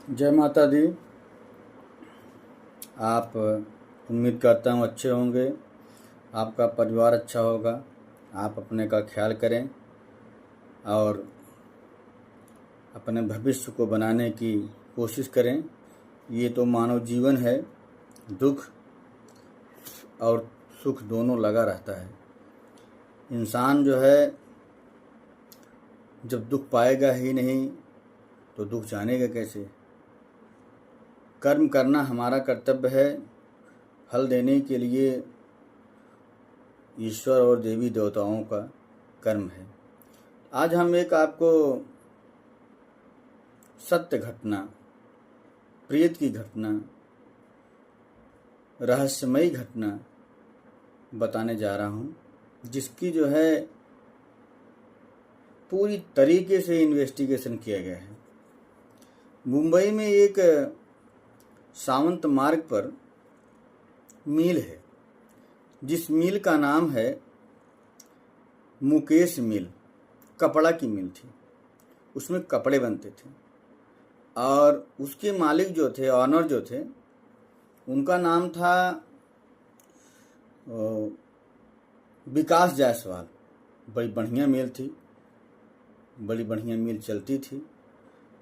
जय माता दी। आप उम्मीद करता हूँ अच्छे होंगे, आपका परिवार अच्छा होगा। आप अपने का ख्याल करें और अपने भविष्य को बनाने की कोशिश करें। ये तो मानव जीवन है, दुख और सुख दोनों लगा रहता है। इंसान जो है जब दुख पाएगा ही नहीं तो दुख जानेगा कैसे। कर्म करना हमारा कर्तव्य है, फल देने के लिए ईश्वर और देवी देवताओं का कर्म है। आज हम एक आपको सत्य घटना, प्रेत की घटना, रहस्यमयी घटना बताने जा रहा हूँ, जिसकी जो है पूरी तरीके से इन्वेस्टिगेशन किया गया है। मुंबई में एक सावंत मार्ग पर मिल है, जिस मिल का नाम है मुकेश मिल। कपड़ा की मिल थी, उसमें कपड़े बनते थे और उसके मालिक जो थे, ऑनर जो थे, उनका नाम था विकास जायसवाल। बड़ी बढ़िया मिल थी, बड़ी बढ़िया मिल चलती थी।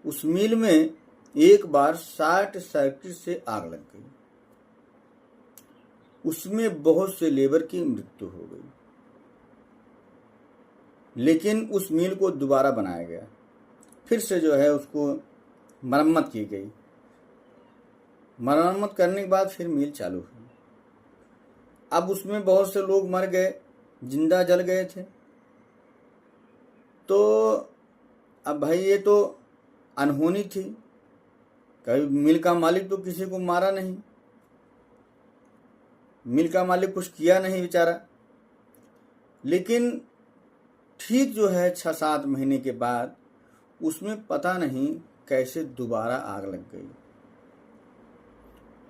उस मिल में एक बार शॉर्ट सर्किट से आग लग गई। उसमें बहुत से लेबर की मृत्यु हो गई, लेकिन उस मिल को दोबारा बनाया गया। फिर से जो है उसको मरम्मत की गई। मरम्मत करने के बाद फिर मिल चालू हुई। अब उसमें बहुत से लोग मर गए, जिंदा जल गए थे। तो अब भाई ये तो अनहोनी थी। कभी मिल का मालिक तो किसी को मारा नहीं, मिल का मालिक कुछ किया नहीं बेचारा। लेकिन ठीक जो है 6-7 महीने के बाद उसमें पता नहीं कैसे दोबारा आग लग गई।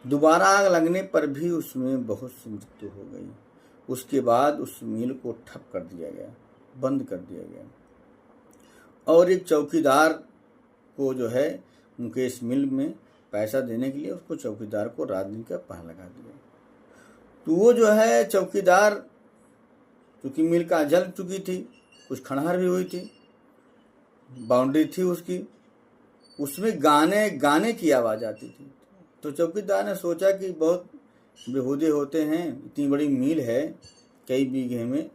दोबारा आग लगने पर भी उसमें बहुत सी मृत्यु हो गई। उसके बाद उस मिल को ठप कर दिया गया, बंद कर दिया गया। और एक चौकीदार को जो है मुकेश मिल में पैसा देने के लिए उसको चौकीदार को रात दिन का पहरा लगा दिया। तो वो जो है चौकीदार, क्योंकि मिल का जल चुकी थी, कुछ खंडहर भी हुई थी, बाउंड्री थी उसकी, उसमें गाने की आवाज़ आती थी। तो चौकीदार ने सोचा कि बहुत बेहूदे होते हैं, इतनी बड़ी मिल है, कई बीघे में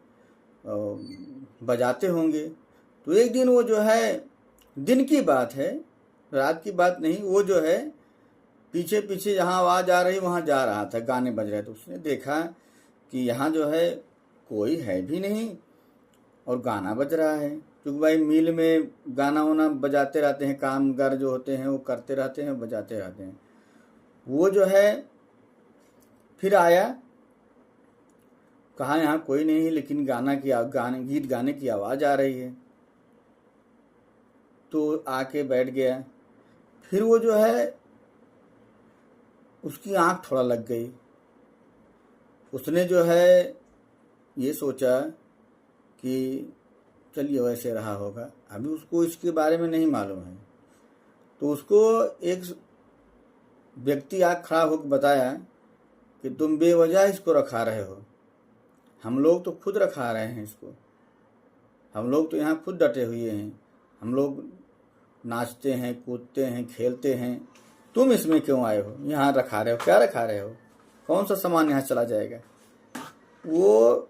बजाते होंगे। तो एक दिन वो जो है, दिन की बात है, रात की बात नहीं, वो जो है पीछे पीछे जहाँ आवाज़ आ रही वहाँ जा रहा था, गाने बज रहे थे। उसने देखा कि यहाँ जो है कोई है भी नहीं और गाना बज रहा है। क्योंकि भाई मिल में गाना वाना बजाते रहते हैं, कामगार जो होते हैं वो करते रहते हैं, बजाते रहते हैं। वो जो है फिर आया, कहा यहाँ कोई नहीं है, लेकिन गीत गाने की आवाज़ आ रही है। तो आके बैठ गया। फिर वो जो है उसकी आंख थोड़ा लग गई। उसने जो है ये सोचा कि चलिए वैसे रहा होगा, अभी उसको इसके बारे में नहीं मालूम है। तो उसको एक व्यक्ति आग खड़ा होकर बताया कि तुम बेवजह इसको रखा रहे हो, हम लोग तो खुद रखा रहे हैं इसको, हम लोग तो यहाँ खुद डटे हुए हैं, हम लोग नाचते हैं, कूदते हैं, खेलते हैं, तुम इसमें क्यों आए हो, यहाँ रखा रहे हो, क्या रखा रहे हो, कौन सा सामान यहाँ चला जाएगा। वो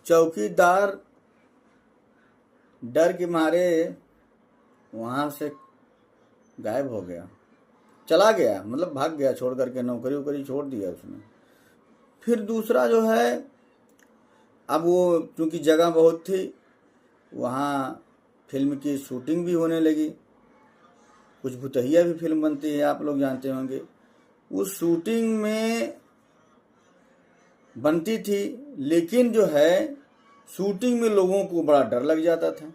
चौकीदार डर के मारे वहाँ से गायब हो गया, चला गया, मतलब भाग गया, छोड़ करके नौकरी वोकरी छोड़ दिया उसने। फिर दूसरा जो है, अब वो चूँकि जगह बहुत थी, वहाँ फिल्म की शूटिंग भी होने लगी। कुछ भूतैया भी फिल्म बनती है, आप लोग जानते होंगे। उस शूटिंग में बनती थी, लेकिन जो है शूटिंग में लोगों को बड़ा डर लग जाता था।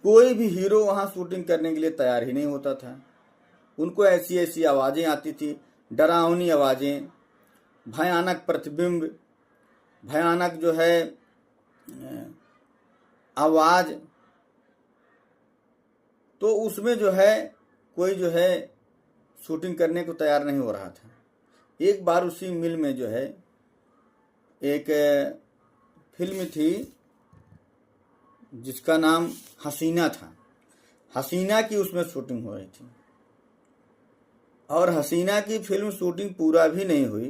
कोई भी हीरो वहाँ शूटिंग करने के लिए तैयार ही नहीं होता था। उनको ऐसी ऐसी आवाज़ें आती थी, डरावनी आवाज़ें, भयानक प्रतिबिंब, भयानक जो है आवाज़। तो उसमें जो है कोई जो है शूटिंग करने को तैयार नहीं हो रहा था। एक बार उसी मिल में जो है एक फिल्म थी जिसका नाम हसीना था। हसीना की उसमें शूटिंग हो रही थी और हसीना की फिल्म शूटिंग पूरा भी नहीं हुई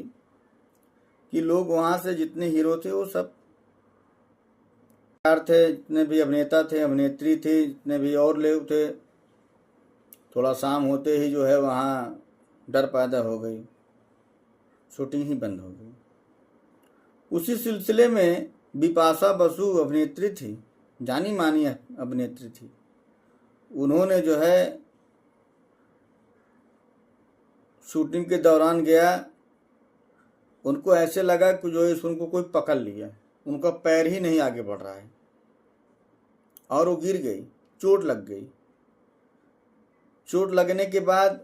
कि लोग वहाँ से जितने हीरो थे वो सब थे, जितने भी अभिनेता थे, अभिनेत्री थी, जितने भी और लोग थे, थोड़ा शाम होते ही जो है वहाँ डर पैदा हो गई, शूटिंग ही बंद हो गई। उसी सिलसिले में बिपाशा बसु अभिनेत्री थी, जानी मानी अभिनेत्री थी। उन्होंने जो है शूटिंग के दौरान गया, उनको ऐसे लगा कि जो है उनको कोई पकड़ लिया, उनका पैर ही नहीं आगे बढ़ रहा है और वो गिर गई, चोट लग गई। चोट लगने के बाद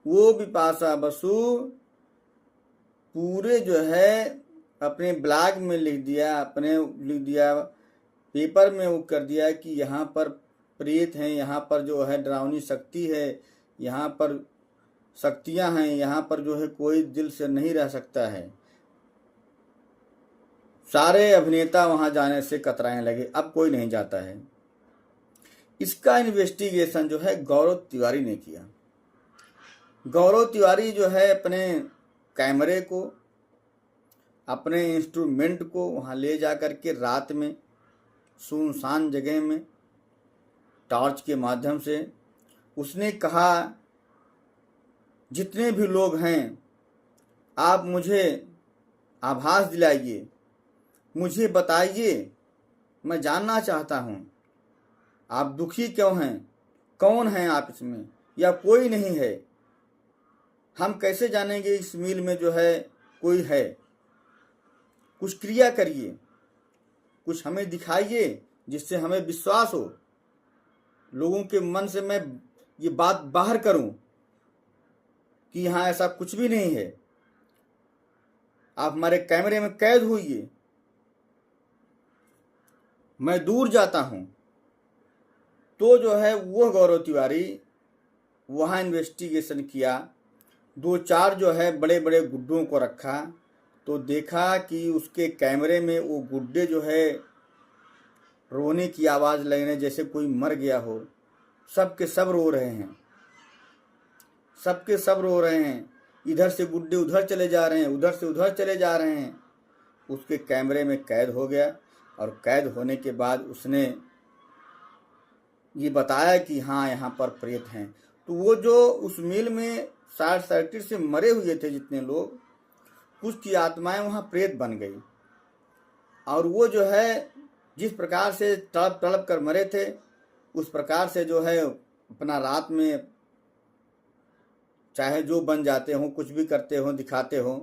वो बिपाशा बसु पूरे जो है अपने ब्लॉग में लिख दिया पेपर में वो कर दिया कि यहाँ पर प्रेत हैं, यहाँ पर जो है डरावनी शक्ति है, यहाँ पर शक्तियाँ हैं, यहाँ पर जो है कोई दिल से नहीं रह सकता है। सारे अभिनेता वहाँ जाने से कतराने लगे, अब कोई नहीं जाता है। इसका इन्वेस्टिगेशन जो है गौरव तिवारी ने किया। गौरव तिवारी जो है अपने कैमरे को, अपने इंस्ट्रूमेंट को वहाँ ले जा कर के रात में सुनसान जगह में टॉर्च के माध्यम से उसने कहा, जितने भी लोग हैं आप मुझे आभास दिलाइए, मुझे बताइए, मैं जानना चाहता हूँ आप दुखी क्यों हैं, कौन हैं आप इसमें या कोई नहीं है। हम कैसे जानेंगे इस मिल में जो है कोई है। कुछ क्रिया करिए, कुछ हमें दिखाइए जिससे हमें विश्वास हो, लोगों के मन से मैं ये बात बाहर करूं कि यहाँ ऐसा कुछ भी नहीं है। आप हमारे कैमरे में कैद होइए, मैं दूर जाता हूं। तो जो है वो गौरव तिवारी वहाँ इन्वेस्टिगेशन किया, 2-4 जो है बड़े बड़े गुड्डों को रखा, तो देखा कि उसके कैमरे में वो गुड्डे जो है रोने की आवाज़ लगने जैसे कोई मर गया हो। सब के सब रो रहे हैं, सब के सब रो रहे हैं। इधर से गुड्डे उधर चले जा रहे हैं, उधर से उधर चले जा रहे हैं। उसके कैमरे में कैद हो गया और कैद होने के बाद उसने ये बताया कि हाँ यहाँ पर प्रेत हैं। तो वो जो उस मिल में शॉर्ट सर्किट से मरे हुए थे जितने लोग, कुछ की आत्माएं वहाँ प्रेत बन गई और वो जो है जिस प्रकार से तड़प तड़प कर मरे थे उस प्रकार से जो है अपना रात में चाहे जो बन जाते हों, कुछ भी करते हों, दिखाते हों,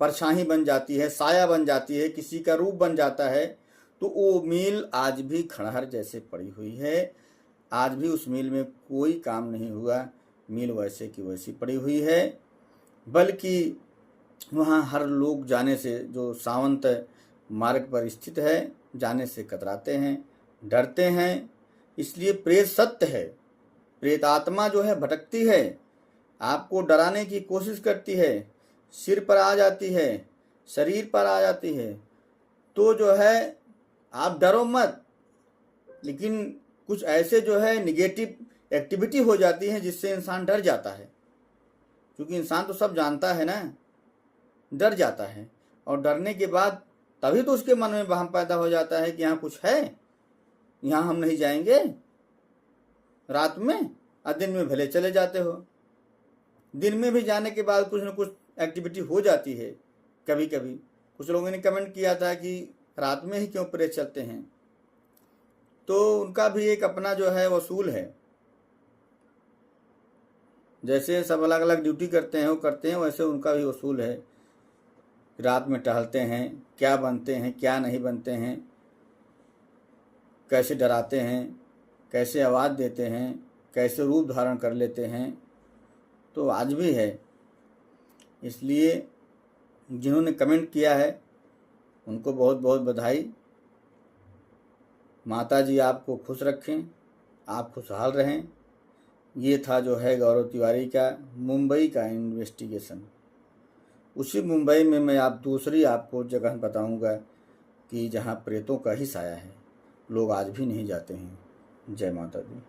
परछाई बन जाती है, साया बन जाती है, किसी का रूप बन जाता है। तो वो मिल आज भी खंडहर जैसे पड़ी हुई है, आज भी उस मिल में कोई काम नहीं हुआ, मिल वैसे की वैसी पड़ी हुई है। बल्कि वहाँ हर लोग जाने से, जो सावंत मार्ग पर स्थित है, जाने से कतराते हैं, डरते हैं। इसलिए प्रेत सत्य है। प्रेत आत्मा जो है भटकती है, आपको डराने की कोशिश करती है, सिर पर आ जाती है, शरीर पर आ जाती है। तो जो है आप डरो मत, लेकिन कुछ ऐसे जो है निगेटिव एक्टिविटी हो जाती है जिससे इंसान डर जाता है, क्योंकि इंसान तो सब जानता है ना, डर जाता है। और डरने के बाद तभी तो उसके मन में वहम पैदा हो जाता है कि यहाँ कुछ है, यहाँ हम नहीं जाएंगे रात में, और दिन में भले चले जाते हो। दिन में भी जाने के बाद कुछ न कुछ एक्टिविटी हो जाती है कभी कभी। कुछ लोगों ने कमेंट किया था कि रात में ही क्यों प्रेत चलते हैं, तो उनका भी एक अपना जो है वसूल है। जैसे सब अलग अलग ड्यूटी करते हैं वैसे उनका भी वसूल है। रात में टहलते हैं, क्या बनते हैं क्या नहीं बनते हैं, कैसे डराते हैं, कैसे आवाज़ देते हैं, कैसे रूप धारण कर लेते हैं, तो आज भी है। इसलिए जिन्होंने कमेंट किया है उनको बहुत बहुत बधाई। माता जी आपको खुश रखें, आप खुशहाल रहें, ये था जो है गौरव तिवारी का मुंबई का इन्वेस्टिगेशन। उसी मुंबई में मैं दूसरी आपको जगह बताऊंगा कि जहाँ प्रेतों का ही साया है, लोग आज भी नहीं जाते हैं। जय माता दी।